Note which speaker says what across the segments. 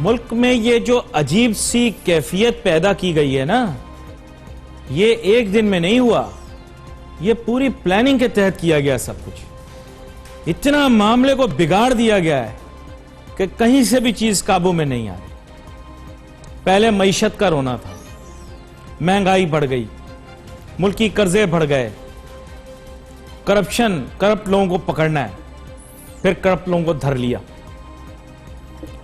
Speaker 1: ملک میں یہ جو عجیب سی کیفیت پیدا کی گئی ہے نا، یہ ایک دن میں نہیں ہوا، یہ پوری پلاننگ کے تحت کیا گیا سب کچھ. اتنا معاملے کو بگاڑ دیا گیا ہے کہ کہیں سے بھی چیز قابو میں نہیں آ رہی. پہلے معیشت کا رونا تھا، مہنگائی بڑھ گئی، ملکی قرضے بڑھ گئے، کرپشن، کرپٹ لوگوں کو پکڑنا ہے، پھر کرپٹ لوگوں کو دھر لیا،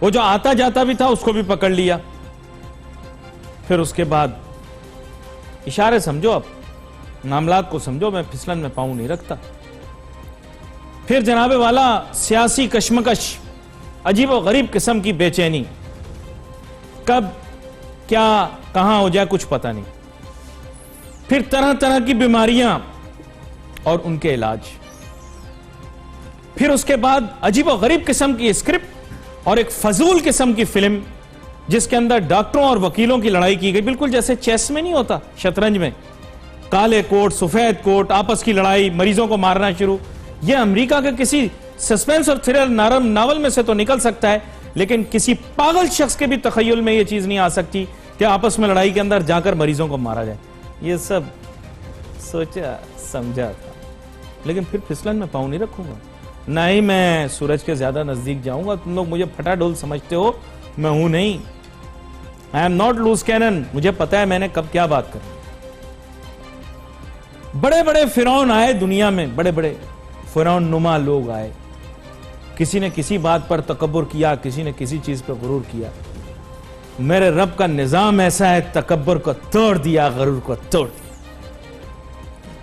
Speaker 1: وہ جو آتا جاتا بھی تھا اس کو بھی پکڑ لیا. پھر اس کے بعد اشارے سمجھو، اب معاملات کو سمجھو، میں پھسلن میں پاؤں نہیں رکھتا. پھر جناب والا سیاسی کشمکش، عجیب و غریب قسم کی بے چینی، کب کیا کہاں ہو جائے کچھ پتہ نہیں. پھر طرح طرح کی بیماریاں اور ان کے علاج. پھر اس کے بعد عجیب و غریب قسم کی اسکرپٹ اور ایک فضول قسم کی فلم جس کے اندر ڈاکٹروں اور وکیلوں کی لڑائی کی گئی، بالکل جیسے چیس میں نہیں ہوتا، شطرنج میں کالے کوٹ سفید کوٹ، آپس کی لڑائی، مریضوں کو مارنا شروع. یہ امریکہ کے کسی سسپینس اور تھرلر ناول میں سے تو نکل سکتا ہے، لیکن کسی پاگل شخص کے بھی تخیل میں یہ چیز نہیں آ سکتی کہ آپس میں لڑائی کے اندر جا کر مریضوں کو مارا جائے. یہ سب سوچا سمجھا تھا، لیکن پھر پھسلن میں پاؤں نہیں رکھوں گا، نہ ہی میں سورج کے زیادہ نزدیک جاؤں گا. تم لوگ مجھے پھٹا ڈول سمجھتے ہو، میں ہوں نہیں. I am not loose cannon. مجھے پتا ہے میں نے کب کیا بات کرنی. بڑے بڑے فرعون آئے دنیا میں، بڑے بڑے فرعون نما لوگ آئے. کسی نے کسی بات پر تکبر کیا، کسی نے کسی چیز پر غرور کیا. میرے رب کا نظام ایسا ہے، تکبر کو توڑ دیا، غرور کو توڑ دیا.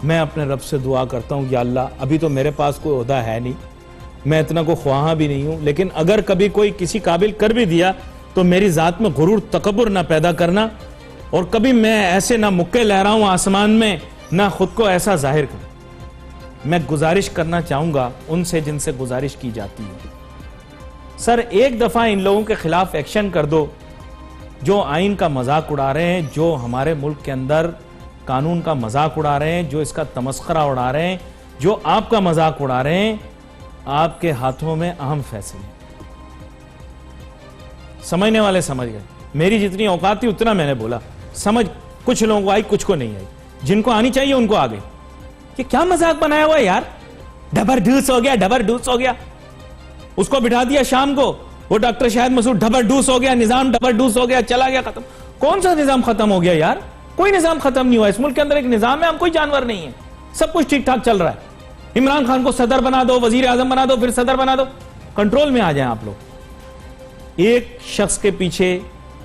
Speaker 1: میں اپنے رب سے دعا کرتا ہوں، یا اللہ ابھی تو میرے پاس کوئی عہدہ ہے نہیں، میں اتنا کو خواہاں بھی نہیں ہوں، لیکن اگر کبھی کوئی کسی قابل کر بھی دیا تو میری ذات میں غرور تکبر نہ پیدا کرنا، اور کبھی میں ایسے نہ مکے لہراؤں آسمان میں، نہ خود کو ایسا ظاہر کروں. میں گزارش کرنا چاہوں گا ان سے جن سے گزارش کی جاتی ہے، سر ایک دفعہ ان لوگوں کے خلاف ایکشن کر دو جو آئین کا مذاق اڑا رہے ہیں، جو ہمارے ملک کے اندر قانون کا مذاق اڑا رہے ہیں، جو اس کا تمسخرہ اڑا رہے ہیں، جو آپ کا مذاق اڑا رہے ہیں. آپ کے ہاتھوں میں اہم فیصلے. سمجھنے والے سمجھ گئے، میری جتنی اوقات تھی اتنا میں نے بولا. سمجھ کچھ لوگوں کو آئی، کچھ کو نہیں آئی. جن کو آنی چاہیے ان کو آ گئی. کہ کیا مذاق بنایا ہوا ہے یار، ڈبر ڈوس ہو گیا، ڈبر ڈوس ہو گیا. اس کو بٹھا دیا شام کو، وہ ڈاکٹر شاہد مسعود، ڈبر ڈوس ہو گیا، نظام ڈبر ڈوس ہو گیا، چلا گیا، ختم. کون سا نظام ختم ہو گیا یار؟ کوئی نظام ختم نہیں ہوا. اس ملک کے اندر ایک نظام ہے، ہم کوئی جانور نہیں ہے. سب کچھ ٹھیک ٹھاک چل رہا ہے. عمران خان کو صدر بنا دو، وزیر اعظم بنا دو، پھر صدر بنا دو. کنٹرول میں آ جائیں آپ لوگ. ایک شخص کے پیچھے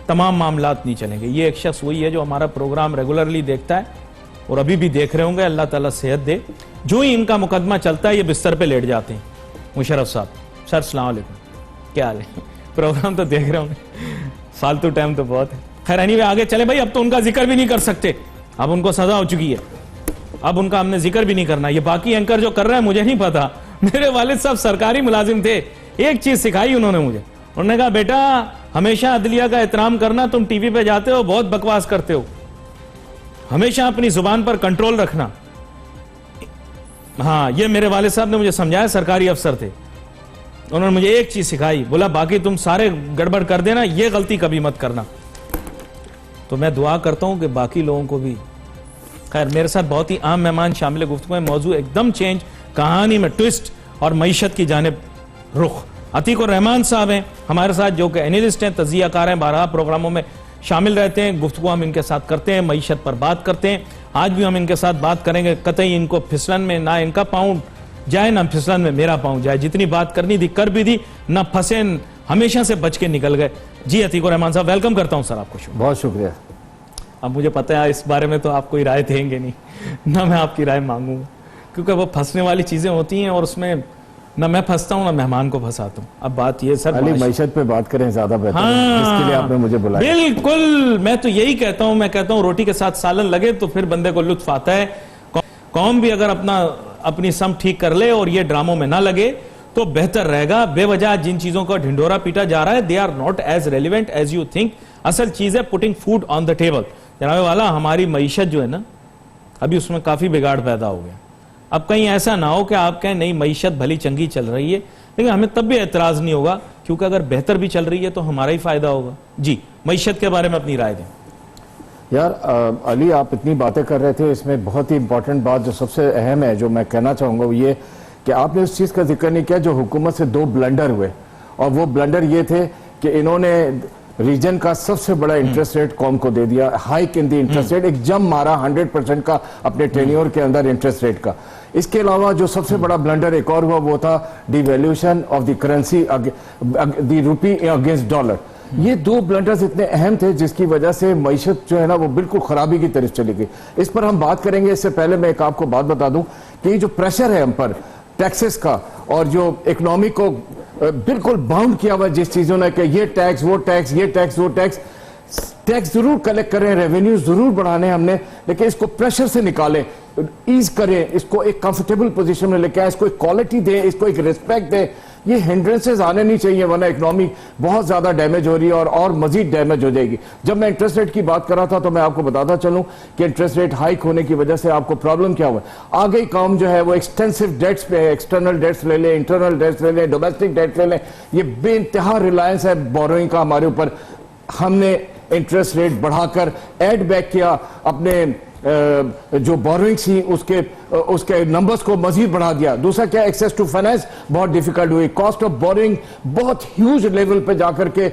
Speaker 1: تمام معاملات نہیں چلیں گے. یہ ایک شخص وہی ہے جو ہمارا پروگرام ریگولرلی دیکھتا ہے اور ابھی بھی دیکھ رہے ہوں گے. اللہ تعالیٰ صحت دے. جو ہی ان کا مقدمہ چلتا ہے یہ بستر پہ لیٹ جاتے ہیں. مشرف صاحب، سر السلام علیکم، کیا حال ہے؟ پروگرام تو دیکھ رہے ہوں گے، فالتو ٹائم تو بہت ہے. خیر اینی وے آگے چلے بھائی. اب تو ان کا ذکر بھی نہیں کر سکتے، اب ان کو سزا ہو چکی ہے، اب ان کا ہم نے ذکر بھی نہیں کرنا. یہ باقی اینکر جو کر رہے ہیں مجھے نہیں پتا. میرے والد صاحب سرکاری ملازم تھے، ایک چیز سکھائی انہوں نے مجھے. انہوں نے کہا بیٹا ہمیشہ عدلیہ کا احترام کرنا، تم ٹی وی پہ جاتے ہو بہت بکواس کرتے ہو، ہمیشہ اپنی زبان پر کنٹرول رکھنا. ہاں یہ میرے والد صاحب نے مجھے سمجھایا، سرکاری افسر تھے. انہوں نے مجھے ایک چیز سکھائی، بولا باقی تم سارے گڑبڑ کر دینا، یہ غلطی کبھی مت کرنا. تو میں دعا کرتا ہوں کہ باقی لوگوں کو بھی. خیر میرے ساتھ بہت ہی عام مہمان شامل گفتگو میں. موضوع ایک دم چینج، کہانی میں ٹوسٹ اور معیشت کی جانب رخ. عتیق الرحمان صاحب ہیں ہمارے ساتھ، جو کہ اینالسٹ ہیں، تجزیہ کار ہیں، بارہا پروگراموں میں شامل رہتے ہیں. گفتگو ہم ان کے ساتھ کرتے ہیں، معیشت پر بات کرتے ہیں. آج بھی ہم ان کے ساتھ بات کریں گے. قطعی ان کو پھسلن میں نہ ان کا پاؤں جائے، نہ پھسلن میں میرا پاؤں جائے. جتنی بات کرنی تھی کر بھی دی، نہ پھنسے، ہمیشہ سے بچ کے نکل گئے. جی عتیق الرحمان صاحب ویلکم کرتا ہوں سر آپ کو.
Speaker 2: بہت شکریہ.
Speaker 1: اب مجھے پتہ ہے اس بارے میں تو آپ کوئی رائے دیں گے نہیں، نہ میں آپ کی رائے مانگوں گا، کیونکہ وہ پھنسنے والی چیزیں ہوتی ہیں اور اس میں نہ میں پھنستا ہوں نہ مہمان کو پھنساتا ہوں. اب بات یہ سر،
Speaker 2: علی معیشت پہ بات کریں زیادہ بہتر ہے، جس کے لیے آپ نے مجھے بلایا.
Speaker 1: بالکل میں تو یہی کہتا ہوں. میں کہتا ہوں روٹی کے ساتھ سالن لگے تو پھر بندے کو لطف آتا ہے. قوم بھی اگر اپنی سم ٹھیک کر لے اور یہ ڈراموں میں نہ لگے تو بہتر رہے گا. بے وجہ جن چیزوں کا ڈھنڈورا پیٹا جا رہا ہے they are not as relevant as you think. اصل چیز ہے putting food on the table. جناب والا ہماری معیشت جو ہے نا، ابھی اس میں کافی بگاڑ پیدا ہو گیا. اب کہیں ایسا نہ ہو کہ آپ کہیں نہیں معیشت بھلی چنگی چل رہی ہے، لیکن ہمیں تب بھی اعتراض نہیں ہوگا क्योंकि अगर बेहतर भी चल रही है तो हमारा ही फायदा होगा। जी, मईशत के बारे में अपनी राय दें।
Speaker 2: यार अली, आप इतनी बातें कर रहे थे, इसमें बहुत ही इंपॉर्टेंट बात जो सबसे अहम है जो मैं कहना चाहूँगा वो ये कि आपने उस चीज़ का जिक्र नहीं किया जो हुकूमत से 2 ब्लंडर हुए, और वो ब्लंडर ये थे कि इन्होंने रीजन का सबसे बड़ा इंटरेस्ट रेट कौम को दे दिया, hike in the interest rate, एक जम मारा 100% का अपने टेन्योर के अंदर इंटरेस्ट रेट का। इसके अलावा जो सबसे बड़ा ब्लंडर एक और हुआ वो था devaluation of the currency, the rupee against dollar. ये 2 ब्लंडर्स इतने अहम थे जिसकी वजह से मईशत जो है ना वो बिल्कुल खराबी की तरफ चली गई। इस पर हम बात करेंगे, इससे पहले मैं एक आपको बात बता दूं कि जो प्रेशर है हम पर टैक्सेस का, और जो इकोनॉमी को बिल्कुल बाउंड किया हुआ जिस चीजों ने कि ये टैक्स वो टैक्स, ये टैक्स वो टैक्स, टैक्स जरूर कलेक्ट करें, रेवेन्यू जरूर बढ़ाने हमने, लेकिन इसको प्रेशर से निकालें, ईज करें, इसको एक कंफर्टेबल पोजीशन में लेके आए, इसको एक क्वालिटी दे, इसको एक रिस्पेक्ट दे। ये हिंड्रेंसेस आने नहीं चाहिए, वरना इकोनॉमी बहुत ज्यादा डैमेज हो रही है और मजीद डैमेज हो जाएगी। जब मैं इंटरेस्ट रेट की बात कर रहा था तो मैं आपको बताता चलूं कि इंटरेस्ट रेट हाइक होने की वजह से आपको प्रॉब्लम क्या हुआ। आगे काम जो है वो एक्सटेंसिव डेट्स पे है, एक्सटर्नल डेट्स ले लें, इंटरनल डेट्स ले लें, डोमेस्टिक डेट ले लें, ये बेइंतहा रिलायंस है बोरोइंग का हमारे ऊपर। हमने इंटरेस्ट रेट बढ़ाकर एड बैक किया, अपने जो बोरोइंग थी उसके नंबर्स को मजीद बढ़ा दिया। दूसरा क्या, एक्सेस टू फाइनेंस बहुत डिफिकल्ट हुई, कॉस्ट ऑफ बोरोइंग बहुत ह्यूज लेवल पे जाकर के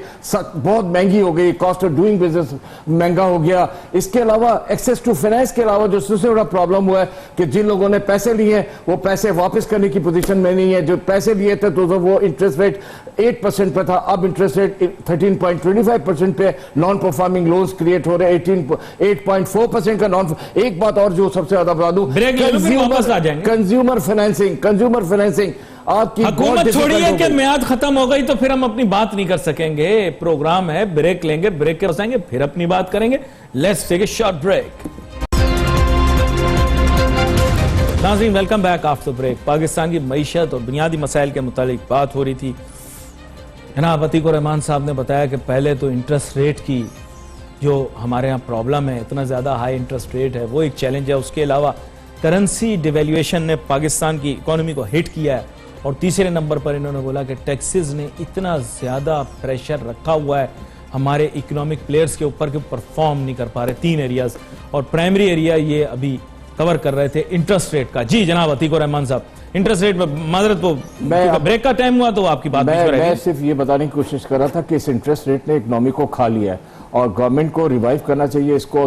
Speaker 2: बहुत महंगी हो गई, कॉस्ट ऑफ डूइंग बिजनेस महंगा हो गया। इसके अलावा एक्सेस टू फाइनेंस के अलावा जो सबसे बड़ा प्रॉब्लम हुआ है कि जिन लोगों ने पैसे लिए हैं वो पैसे वापस करने की पोजीशन में नहीं है। जो पैसे लिए थे तो वो इंटरेस्ट रेट 8% पे था, अब इंटरेस्ट रेट 13.25% पे नॉन परफॉर्मिंग लोन्स क्रिएट हो रहे हैं, 8.4% का नॉन। एक बात और जो सबसे ज्यादा बता दूं, कंज्यूमर फाइनेंसिंग आपकी
Speaker 1: हुकूमत छोड़िए कि मियाद खत्म हो गई तो फिर हम अपनी बात नहीं कर सकेंगे। प्रोग्राम है, ब्रेक लेंगे, ब्रेक के बसाएंगे, फिर अपनी बात करेंगे। Let's take a short break. नाज़रीन, welcome back after break. Pakistan की मईशत और बुनियादी मसाइल के मुतालिक बात हो रही थी। जनाब अतीक उर रहमान साहब ने बताया कि पहले तो इंटरेस्ट रेट की जो हमारे यहाँ प्रॉब्लम है, इतना ज़्यादा हाई इंटरेस्ट रेट है, वो एक चैलेंज है। उसके अलावा करेंसी डिवैल्यूएशन ने पाकिस्तान की इकोनॉमी को हिट किया है, और तीसरे नंबर पर इन्होंने बोला कि टैक्सेस ने इतना ज़्यादा प्रेशर रखा हुआ है हमारे इकोनॉमिक प्लेयर्स के ऊपर कि परफॉर्म नहीं कर पा रहे। 3 एरियाज, और प्राइमरी एरिया ये अभी कवर कर रहे थे इंटरेस्ट रेट का। जी जनाब अतीक उर रहमान साहब, इंटरेस्ट रेट पर माजरत वो ब्रेक का टाइम हुआ तो आपकी बात
Speaker 2: मैं सिर्फ ये बताने की कोशिश कर रहा था कि इस इंटरेस्ट रेट ने इकोनॉमी को खा लिया है और गवर्नमेंट को रिवाइव करना चाहिए, इसको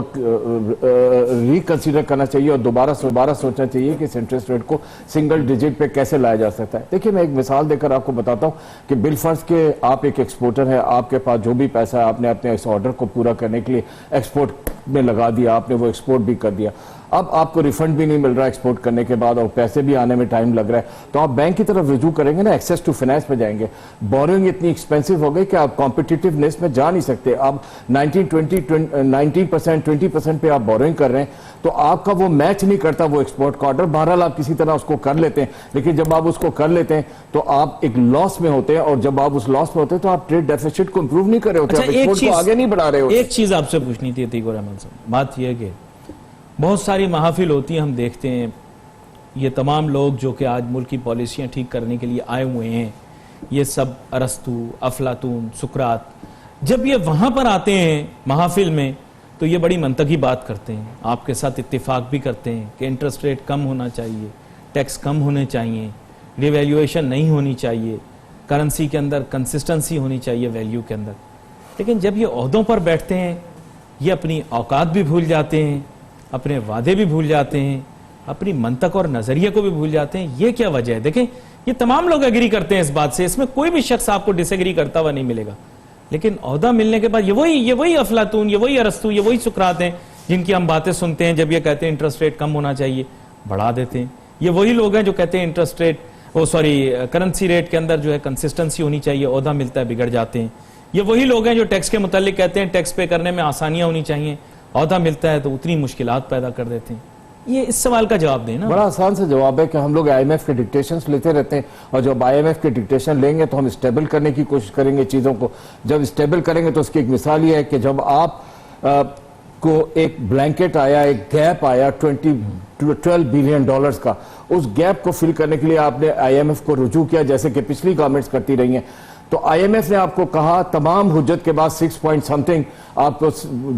Speaker 2: रिकंसीडर करना चाहिए और दोबारा सोचना चाहिए कि इस इंटरेस्ट रेट को सिंगल डिजिट पे कैसे लाया जा सकता है। देखिए, मैं एक मिसाल देकर आपको बताता हूँ कि बिलफर्ज के आप एक एक्सपोर्टर है, आपके पास जो भी पैसा है आपने अपने इस ऑर्डर को पूरा करने के लिए एक्सपोर्ट में लगा दिया, आपने वो एक्सपोर्ट भी कर दिया। अब आपको रिफंड भी नहीं मिल रहा एक्सपोर्ट करने के बाद और पैसे भी आने में टाइम लग रहा है, तो आप बैंक की तरफ रुजू करेंगे ना, एक्सेस टू फाइनेंस पे जाएंगे। बोरोइंग इतनी एक्सपेंसिव हो गई कि आप कॉम्पिटिटिवनेस में जा नहीं सकते। आप 19% 20% पे आप बोरोइंग कर रहे हैं तो आपका वो मैच नहीं करता वो एक्सपोर्ट का ऑर्डर। बहरहाल आप किसी तरह उसको कर लेते हैं, लेकिन जब आप उसको कर लेते हैं तो आप एक लॉस में होते हैं, और जब आप उस लॉस में होते हैं तो आप ट्रेड डेफिसिट को इंप्रूव नहीं कर रहे होते, आप एक्सपोर्ट को आगे नहीं बढ़ा रहे होते।
Speaker 1: एक चीज आपसे पूछनी थी अतीक उर रहमान साहब, बात यह है कि बहुत सारी महफिल होती हैं, हम देखते हैं ये तमाम लोग जो कि आज मुल्क की पॉलिसियाँ ठीक करने के लिए आए हुए हैं, ये सब अरस्तु, अफलातून, सुकरात, जब ये वहाँ पर आते हैं महफिल में तो ये बड़ी मंतकी बात करते हैं, आपके साथ इत्तेफाक भी करते हैं कि इंटरेस्ट रेट कम होना चाहिए, टैक्स कम होने चाहिए, रिवैल्यूएशन नहीं होनी चाहिए, करेंसी के अंदर कंसिस्टेंसी होनी चाहिए वैल्यू के अंदर। लेकिन जब ये ओहदों पर बैठते हैं ये अपनी औकात भी भूल जाते हैं, अपने वादे भी भूल जाते हैं, अपनी मंतक और नजरिए को भी भूल जाते हैं। ये क्या वजह है? देखें, ये तमाम लोग एग्री करते हैं इस बात से, इसमें कोई भी शख्स आपको डिसएग्री करता हुआ नहीं मिलेगा। लेकिन ओहदा मिलने के बाद ये वही अफलातून, ये वही अरस्तु, ये वही सुकरात हैं जिनकी हम बातें सुनते हैं। जब ये कहते हैं इंटरेस्ट रेट कम होना चाहिए, बढ़ा देते हैं। ये वही लोग हैं जो कहते हैं इंटरेस्ट रेट करेंसी रेट के अंदर जो है कंसिस्टेंसी होनी चाहिए, ओहदा मिलता है बिगड़ जाते हैं। ये वही लोग हैं जो टैक्स के मुतालिक कहते हैं टैक्स पे करने में आसानियां होनी चाहिए, ओहदा मिलता है तो उतनी मुश्किलात पैदा कर देते हैं। ये इस सवाल का जवाब देना
Speaker 2: बड़ा आसान सा जवाब है कि हम लोग IMF के डिक्टेशंस लेते रहते हैं, और जब IMF के डिक्टेशन लेंगे तो हम स्टेबल करने की कोशिश करेंगे चीज़ों को। जब स्टेबल करेंगे तो उसकी एक मिसाल ये है कि जब आप को एक ब्लैंकेट आया, एक गैप आया $12 बिलियन का, उस गैप को फिल करने के लिए आपने IMF को रुजू किया, जैसे कि पिछली गवर्नमेंट्स करती रही हैं। تو آئی ایم ایف نے آپ کو کہا تمام حجت کے بعد 6 پوائنٹ سمتھنگ آپ کو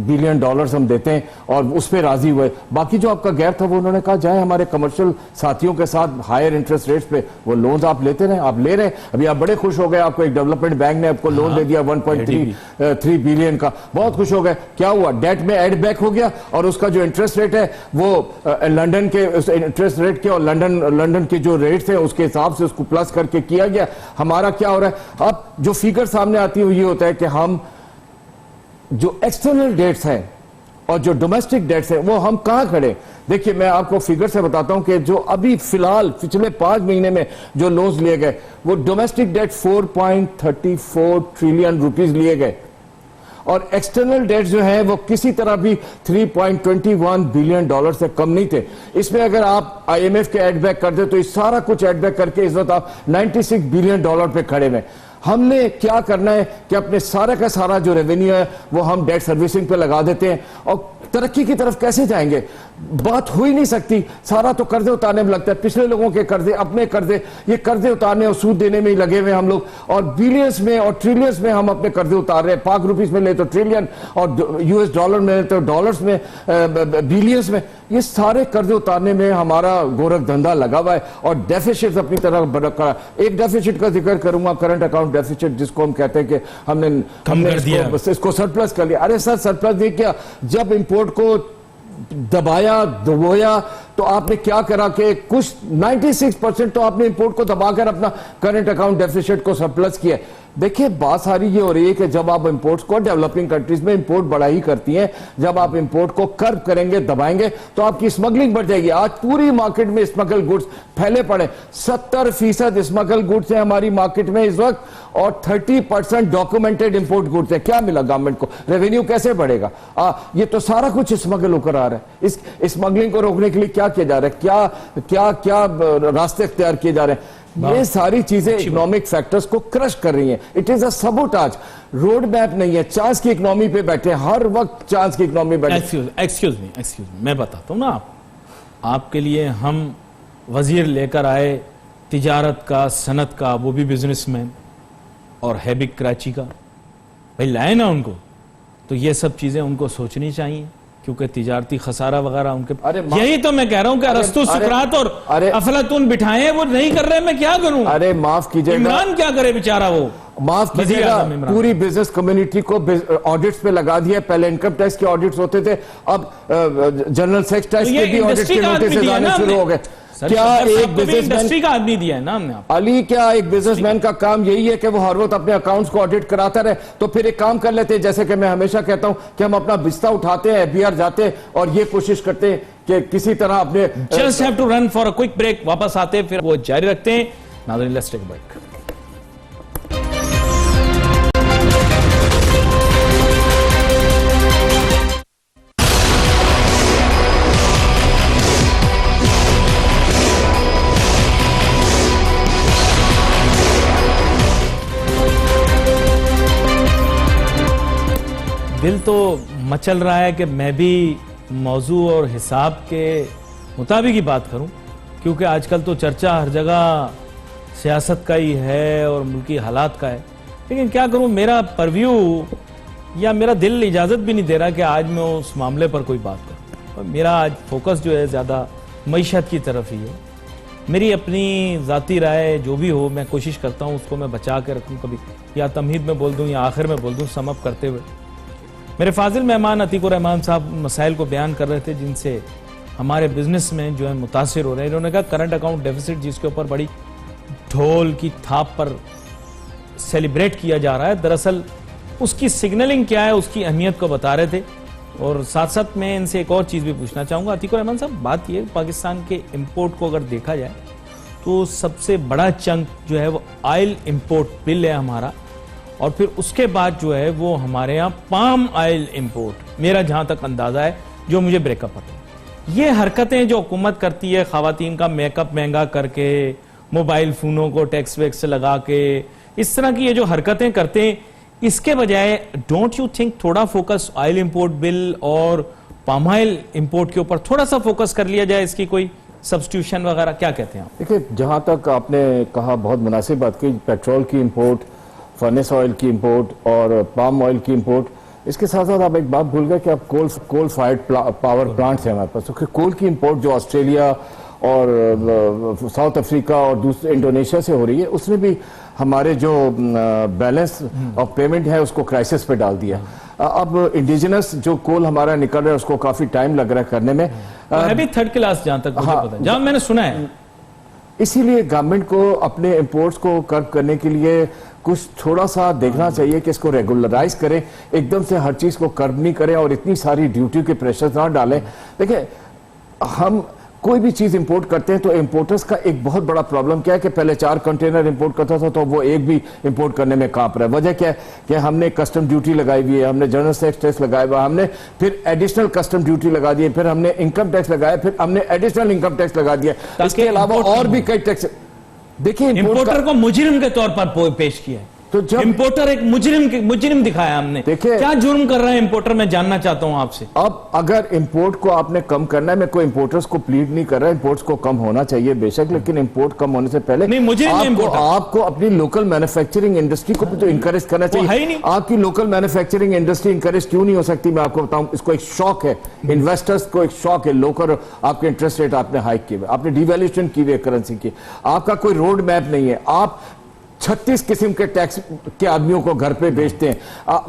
Speaker 2: بلین ڈالرز ہم دیتے ہیں اور اس پہ راضی ہوئے. باقی جو آپ کا گیپ تھا وہ انہوں نے کہا جائیں ہمارے کمرشل ساتھیوں کے ساتھ ہائر انٹرسٹ ریٹس پہ وہ لونز آپ لیتے رہیں, آپ لے رہے ہیں. ابھی آپ بڑے خوش ہو گئے, آپ کو ایک ڈیولپمنٹ بینک نے آپ کو لون دے دیا 1.3 بلین کا, بہت خوش ہو گئے. کیا ہوا؟ ڈیٹ میں ایڈ بیک ہو گیا اور اس کا جو انٹرسٹ ریٹ ہے وہ لنڈن کے انٹرسٹ ریٹ کے اور لنڈن کے جو ریٹس ہیں اس کے حساب سے اس کو پلس کر کے کیا گیا. ہمارا کیا ہو رہا ہے اب جو فیگر سامنے آتی ہے وہ یہ ہوتا ہے کہ ہم جو ایکسٹرنل ڈیٹس ہیں اور جو ڈومیسٹک ڈیٹس ہیں وہ ہم کہاں کھڑے. دیکھیے میں آپ کو فیگر سے بتاتا ہوں کہ جو ابھی فی الحال پچھلے 5 مہینے میں جو لونز لیے گئے وہ ڈومیسٹک ڈیٹ 4.34 ٹریلین روپیز لیے گئے اور ایکسٹرنل ڈیٹ جو ہیں وہ کسی طرح بھی 3.21 بلین ڈالر سے کم نہیں تھے. اس میں اگر آپ آئی ایم ایف کے ایڈ بیک کر دیں تو یہ سارا کچھ ایڈ بیک کر کے اس وقت آپ 96 بلین ڈالر پہ کھڑے ہوئے. ہم نے کیا کرنا ہے کہ اپنے سارا کا سارا جو ریونیو ہے وہ ہم ڈیٹ سروسنگ پہ لگا دیتے ہیں اور ترقی کی طرف کیسے جائیں گے؟ بات ہو ہی نہیں سکتی. سارا تو قرضے اتارنے میں لگتا ہے, پچھلے لوگوں کے قرضے, اپنے قرضے, یہ قرضے اتارنے اور سود دینے میں ہی لگے ہوئے ہم لوگ اور بلینز میں اور ٹریلینز میں ہم اپنے قرضے اتار رہے ہیں. پاک روپیز میں لے تو ٹریلین اور یو ایس ڈالر میں لے تو ڈالرز میں بلینز میں. یہ سارے قرضے اتارنے میں ہمارا گورکھ دھندا لگا ہوا ہے اور ڈیفیسٹ اپنی طرح برقرار. ایک ڈیفیسٹ کا ذکر کروں گا, کرنٹ اکاؤنٹ ڈیفیسٹ, جس کو ہم کہتے ہیں کہ ہم نے اس کو سرپلس کر لیا. ارے سر سرپلس نہیں کیا, جب امپورٹ کو دبایا دبویا تو آپ نے کیا کرا کہ کچھ 96% تو آپ نے امپورٹ کو دبا کر اپنا کرنٹ اکاؤنٹ ڈیفیسٹ کو سرپلس کیا. دیکھیں بات ساری یہ ہو رہی ہے کہ جب آپ امپورٹس کو ڈیولپنگ کنٹریز میں امپورٹ بڑا ہی کرتی ہیں, جب آپ امپورٹ کو کرب کریں گے, دبائیں گے تو آپ کی اسمگلنگ بڑھ جائے گی. آج پوری مارکیٹ میں اسمگل گوڈز پھیلے پڑے, 70% اسمگل گوڈز ہیں ہماری مارکیٹ میں اس وقت اور 30% ڈاکومنٹڈ امپورٹ گوڈز ہیں. کیا ملا گورنمنٹ کو؟ ریونیو کیسے بڑھے گا؟ یہ تو سارا کچھ اسمگل ہو کر آ رہا ہے. اس اسمگلنگ کو روکنے کے لیے کیا کیا جا رہا ہے؟ کیا راستے اختیار کیے جا رہے ہیں؟ یہ ساری چیزیں اکنامک فیکٹرز کو کرش کر رہی ہیں. It is a sabotage. Road map نہیں ہے, چانس کی اکنامی پہ بیٹھے, ہر وقت چانس کی اکنامی بیٹھے.
Speaker 1: ایکسکیوز می میں بتاتا ہوں نا, آپ کے لیے ہم وزیر لے کر آئے تجارت کا, صنعت کا, وہ بھی بزنس مین اور ہے بھی کراچی کا. بھائی لائے نا ان کو, تو یہ سب چیزیں ان کو سوچنی چاہیے کیونکہ تجارتی خسارہ وغیرہ ان کے. یہی تو میں کہہ رہا ہوں کہ ارسطو سقراط اور افلاطون بٹھائے, وہ نہیں کر رہے, میں کیا کروں؟
Speaker 2: ارے معاف کیجئے,
Speaker 1: عمران کیا کرے بیچارہ, وہ
Speaker 2: معاف کیجئے گا, پوری بزنس کمیونٹی کو آڈٹس پہ لگا دیا. پہلے انکم ٹیکس کے آڈٹس ہوتے تھے, اب جنرل سیکس ٹیکس کے بھی آڈٹس کے نوٹسز آنے شروع ہو گئے. کیا ایک بزنس
Speaker 1: کا آدمی دیا ہے نا ہم نے
Speaker 2: علی, کیا ایک بزنس مین کا کام یہی ہے کہ وہ ہر وقت اپنے اکاؤنٹس کو آڈٹ کراتا رہے؟ تو پھر ایک کام کر لیتے ہیں, جیسے کہ میں ہمیشہ کہتا ہوں کہ ہم اپنا بستہ اٹھاتے ہیں, FBR جاتے ہیں اور یہ کوشش کرتے ہیں کہ کسی طرح اپنے
Speaker 1: just have to run for a quick break. واپس آتے ہیں, پھر وہ جاری رکھتے ہیں. ناظرین let's take a break. دل تو مچل رہا ہے کہ میں بھی موضوع اور حساب کے مطابق ہی بات کروں, کیونکہ آج کل تو چرچہ ہر جگہ سیاست کا ہی ہے اور ملکی حالات کا ہے. لیکن کیا کروں, میرا پرویو یا میرا دل اجازت بھی نہیں دے رہا کہ آج میں اس معاملے پر کوئی بات کروں. میرا آج فوکس جو ہے زیادہ معیشت کی طرف ہی ہے. میری اپنی ذاتی رائے جو بھی ہو, میں کوشش کرتا ہوں اس کو میں بچا کے رکھوں, کبھی یا تمہید میں بول دوں یا آخر میں بول دوں, سم اپ کرتے ہوئے. میرے فاضل مہمان عتیق الرحمان صاحب مسائل کو بیان کر رہے تھے جن سے ہمارے بزنس میں جو ہے متاثر ہو رہے ہیں. انہوں نے کہا کرنٹ اکاؤنٹ ڈیفیسٹ جس کے اوپر بڑی ڈھول کی تھاپ پر سیلیبریٹ کیا جا رہا ہے, دراصل اس کی سگنلنگ کیا ہے, اس کی اہمیت کو بتا رہے تھے. اور ساتھ ساتھ میں ان سے ایک اور چیز بھی پوچھنا چاہوں گا. عتیق الرحمان صاحب, بات یہ پاکستان کے امپورٹ کو اگر دیکھا جائے تو سب سے بڑا چنک جو ہے وہ آئل امپورٹ بل ہے ہمارا, اور پھر اس کے بعد جو ہے وہ ہمارے ہاں پام آئل امپورٹ, میرا جہاں تک اندازہ ہے, جو مجھے بریک اپ پتا ہے. یہ حرکتیں جو حکومت کرتی ہے, خواتین کا میک اپ مہنگا کر کے, موبائل فونوں کو ٹیکس ویکس لگا کے, اس طرح کی یہ جو حرکتیں کرتے ہیں, اس کے بجائے ڈونٹ یو تھنک تھوڑا فوکس آئل امپورٹ بل اور پام آئل امپورٹ کے اوپر تھوڑا سا فوکس کر لیا جائے, اس کی کوئی سبسٹیوشن وغیرہ, کیا کہتے ہیں آپ؟
Speaker 2: دیکھیں, جہاں تک آپ نے کہا بہت مناسب بات کی, پیٹرول کی امپورٹ फर्नेस ऑयल की इंपोर्ट और पाम ऑयल की इंपोर्ट। इसके साथ साथ आप एक बात भूल गए कि आप कोल फायर्ड पावर प्लांट्स हैं हमारे पास, तो कोल की इंपोर्ट जो ऑस्ट्रेलिया और साउथ अफ्रीका और दूसरे इंडोनेशिया से हो रही है, उसने भी हमारे जो बैलेंस ऑफ पेमेंट है उसको क्राइसिस पे डाल दिया। अब इंडिजिनस जो कोल हमारा निकल रहा है उसको काफी टाइम लग रहा है करने में,
Speaker 1: है भी थर्ड क्लास जहां तक मुझे पता है, जहां मैंने सुना है।
Speaker 2: इसीलिए गवर्नमेंट को अपने इंपोर्ट्स को कर्व करने के लिए कुछ थोड़ा सा देखना चाहिए कि इसको रेगुलराइज करें, एकदम से हर चीज को कर्व नहीं करें और इतनी सारी ड्यूटी के प्रेशर ना डालें। देखिए, हम कोई भी चीज इंपोर्ट करते हैं तो इंपोर्टर्स का एक बहुत बड़ा प्रॉब्लम क्या है कि पहले 4 कंटेनर इंपोर्ट करता था तो वो एक भी इंपोर्ट करने में कांप रहा है। वजह क्या है कि हमने कस्टम ड्यूटी लगाई हुई है, हमने जनरल सेक्स टैक्स लगाया हुआ, हमने फिर एडिशनल कस्टम ड्यूटी लगा दी, फिर हमने इनकम टैक्स लगाया, फिर हमने एडिशनल इनकम टैक्स लगा दिया, इसके अलावा और भी कई टैक्स। देखिए,
Speaker 1: इंपोर्टर को मुजरिम के तौर पर पेश किया है, तो जब इंपोर्टर एक मुजरिम दिखाया हमने। देखिए, क्या जुर्म कर रहा है इंपोर्टर, मैं जानना चाहता हूं आपसे।
Speaker 2: अब अगर इंपोर्ट को आपने कम करना है, मैं कोई इंपोर्टर्स को प्लीड नहीं कर रहा, इंपोर्ट्स को कम होना चाहिए बेशक, लेकिन इंपोर्ट कम होने से पहले आपको अपनी लोकल मैन्युफैक्चरिंग इंडस्ट्री को भी तो इंकरेज करना चाहिए। आपकी लोकल मैन्युफैक्चरिंग इंडस्ट्री इंकरेज क्यों नहीं हो सकती, मैं आपको बताऊं। इसको एक शौक है, इन्वेस्टर्स को एक शौक है। लोकल आपके इंटरेस्ट रेट आपने हाइक किए, आपने डिवैल्यूएशन की हुई करेंसी की, आपका कोई रोड मैप नहीं है, आप 36 किस्म के टैक्स के आदमियों को घर पे बेचते हैं,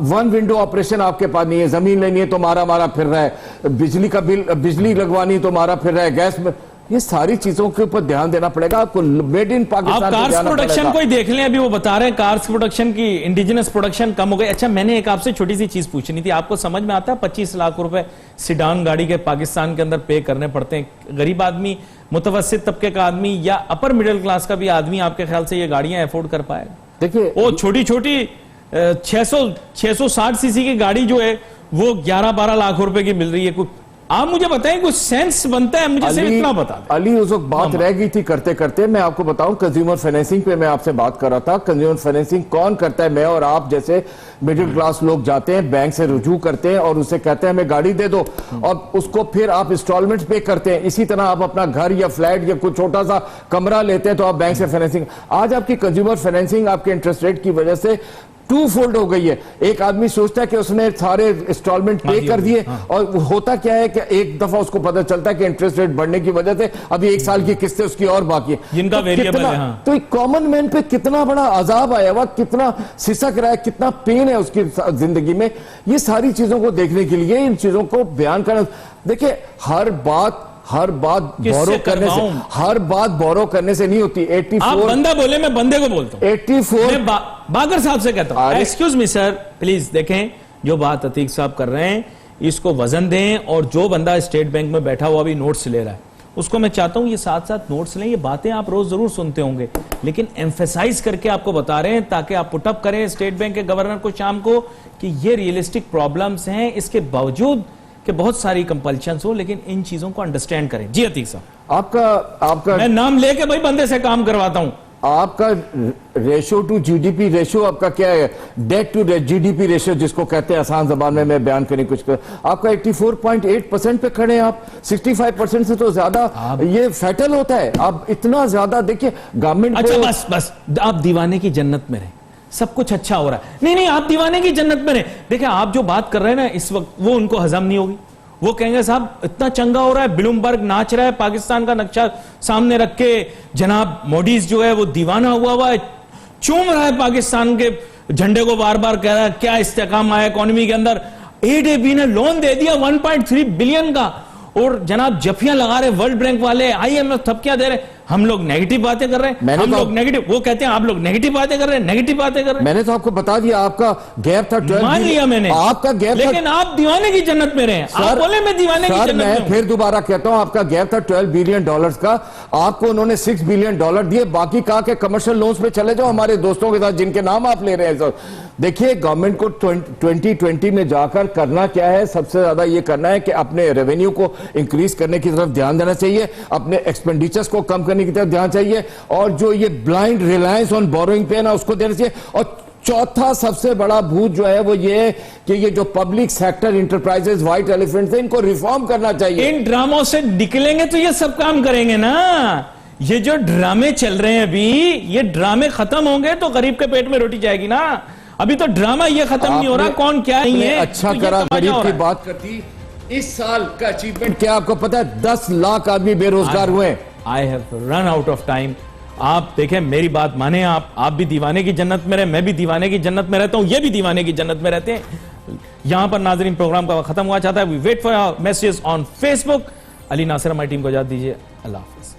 Speaker 2: वन विंडो ऑपरेशन आपके पास नहीं है, जमीन लेनी है तो मारा फिर रहा है, बिजली का बिल, बिजली लगवानी तो मारा फिर रहा है, गैस में, ये सारी चीजों के ऊपर ध्यान देना पड़ेगा आपको। मेड इन पाकिस्तान,
Speaker 1: आप कार्स प्रोडक्शन को ही देख लें, अभी वो बता रहे हैं कार्स प्रोडक्शन की इंडिजिनस प्रोडक्शन कम हो गई। अच्छा, मैंने एक आपसे छोटी सी चीज पूछनी थी, आपको समझ में आता है 25 लाख रुपए सिडान गाड़ी के पाकिस्तान के अंदर पे करने पड़ते हैं? गरीब आदमी, मुतवस्सित तबके का आदमी या अपर मिडिल क्लास का भी आदमी आपके ख्याल से ये गाड़ियां अफोर्ड कर पाएगा?
Speaker 2: देखिए,
Speaker 1: वो छोटी 660 सीसी की गाड़ी जो है वो 11-12 लाख रुपए की मिल रही है। कुछ आप मुझे बताएं, कुछ सेंस बनता है? मुझे सिर्फ इतना बता दें।
Speaker 2: अली, उस वक्त बात रह गई थी करते करते, मैं आपको बताऊं, कंज्यूमर फाइनेंसिंग पे मैं आपसे बात कर रहा था। कंज्यूमर फाइनेंसिंग कौन करता है? मैं और आप जैसे मिडिल क्लास लोग जाते हैं, बैंक से रुजू करते हैं और उससे कहते हैं हमें गाड़ी दे दो, और उसको फिर आप इंस्टॉलमेंट पे करते हैं। इसी तरह आप अपना घर या फ्लैट या कुछ छोटा सा कमरा लेते हैं तो आप बैंक से फाइनेंसिंग। आज आपकी कंज्यूमर फाइनेंसिंग आपके इंटरेस्ट रेट की वजह से 2 फोल्ड हो गई है। एक आदमी सोचता है कि उसने सारे इंस्टॉलमेंट पे कर दिए, और होता क्या है कि एक दफा उसको पता चलता है कि इंटरेस्ट रेट बढ़ने की वजह से अभी 1 साल की किस्तें उसकी और बाकी है,
Speaker 1: जिनका वेरिएबल है।
Speaker 2: तो एक कॉमन मैन पे कितना बड़ा अजाब आया हुआ, कितना सिसक रहा है, कितना पेन है उसकी जिंदगी में। ये सारी चीजों को देखने के लिए इन चीजों को बयान करना। देखिए, हर बात बोरो करने से नहीं होती। 84
Speaker 1: आप बंदा बोले, मैं बंदे को बोलता हूं।
Speaker 2: 84
Speaker 1: बागर साहब से कहता हूं, एक्सक्यूज मी सर प्लीज, देखें जो बात अतीक साहब कर रहे हैं इसको वजन दें, और जो बंदा स्टेट बैंक में बैठा हुआ भी नोट्स ले रहा है उसको मैं चाहता हूं ये साथ साथ नोट्स लें। ये बातें आप रोज जरूर सुनते होंगे, लेकिन एम्फेसाइज करके आपको बता रहे हैं ताकि आप पुटअप करें स्टेट बैंक के गवर्नर को शाम को कि ये रियलिस्टिक प्रॉब्लम्स हैं, इसके बावजूद कि बहुत सारी कंपल्शंस हो, लेकिन इन चीजों को अंडरस्टैंड करें। जी अतीक साहब,
Speaker 2: आपका
Speaker 1: मैं नाम लेके भाई बंदे से काम करवाता हूं।
Speaker 2: आपका रेशो टू जीडीपी रेशो आपका क्या है? डेट टू जीडीपी रेशो जिसको कहते हैं आसान जबान में मैं बयान करने कुछ कर, आपका 84.8% पे खड़े हैं आप। 65% से तो ज्यादा ये फैटल होता है। आप इतना ज्यादा देखिए गवर्नमेंट।
Speaker 1: अच्छा, बस आप दीवाने की जन्नत में रहे, सब कुछ अच्छा हो रहा है। नहीं, आप दीवाने की जन्नत में रहे। देखिए, आप जो बात कर रहे हैं ना इस वक्त, वो उनको हजम नहीं होगी। वो कहेंगे साहब इतना चंगा हो रहा है, ब्लूमबर्ग नाच रहा है, पाकिस्तान का नक्शा सामने रख के जनाब मोडीज जो है वो दीवाना हुआ है, चूम रहा है पाकिस्तान के झंडे को, बार बार कह रहा है क्या इस्तेकाम आया इकोनॉमी के अंदर। एडीबी ने लोन दे दिया 1.3 बिलियन का, और जनाब जफियां लगा रहे वर्ल्ड बैंक वाले, IMF थपकियां दे रहे। हम लोग नेगेटिव बातें कर रहे हैं, हम लोग नेगेटिव, वो कहते हैं आप लोग नेगेटिव बातें कर रहे हैं, नेगेटिव बातें कर रहे हैं।
Speaker 2: मैंने तो आपको बता दिया, आपका गैप था 12,
Speaker 1: मान लिया मैंने
Speaker 2: आपका गैप,
Speaker 1: लेकिन आप दीवाने की जन्नत में रहे। आप बोले मैं दीवाने की जन्नत में हूं।
Speaker 2: मैं फिर दोबारा कहता हूं, आपका गैप था $12 बिलियन का, आपको उन्होंने $6 बिलियन दिए, बाकी कहा कि कमर्शियल लोन्स पे चले जाओ हमारे दोस्तों के साथ जिनके नाम आप ले रहे हैं। देखिए, गवर्नमेंट को 2020 में जाकर करना क्या है, सबसे ज्यादा ये करना है कि अपने रेवेन्यू को इंक्रीज करने की तरफ ध्यान देना चाहिए, अपने एक्सपेंडिचर्स को कम करने की तरफ ध्यान चाहिए, और जो ये ब्लाइंड रिलायंस ऑन बोरोइंग पे ना उसको देना चाहिए। और चौथा सबसे बड़ा भूत जो है वो ये कि ये जो public sector enterprises white elephant है, इनको रिफॉर्म करना चाहिए।
Speaker 1: इन ड्रामों से निकलेंगे तो ये सब काम करेंगे ना। یہ جو ڈرامے چل رہے ہیں ابھی یہ ڈرامے ختم ہوں گے تو غریب کے پیٹ میں روٹی جائے گی نا. ابھی تو ڈرامہ یہ ختم نہیں ہو رہا کون کیا نہیں ہے.
Speaker 2: اچھا کرا غریب کی بات کرتی. اس سال کا اچیومنٹ کیا آپ کو پتا ہے؟ 10 لاکھ آدمی بے روزگار ہوئے.
Speaker 1: I have run out of time. آپ دیکھیں میری بات مانیں, آپ بھی دیوانے کی جنت میں رہے, میں بھی دیوانے کی جنت میں رہتا ہوں, یہ بھی دیوانے کی جنت میں رہتے ہیں. یہاں پر ناظرین پروگرام کا ختم ہوا چاہتا ہے. We wait for your messages on Facebook. علی ناصر ہماری ٹیم کو اجازت دیجیے. اللہ حافظ.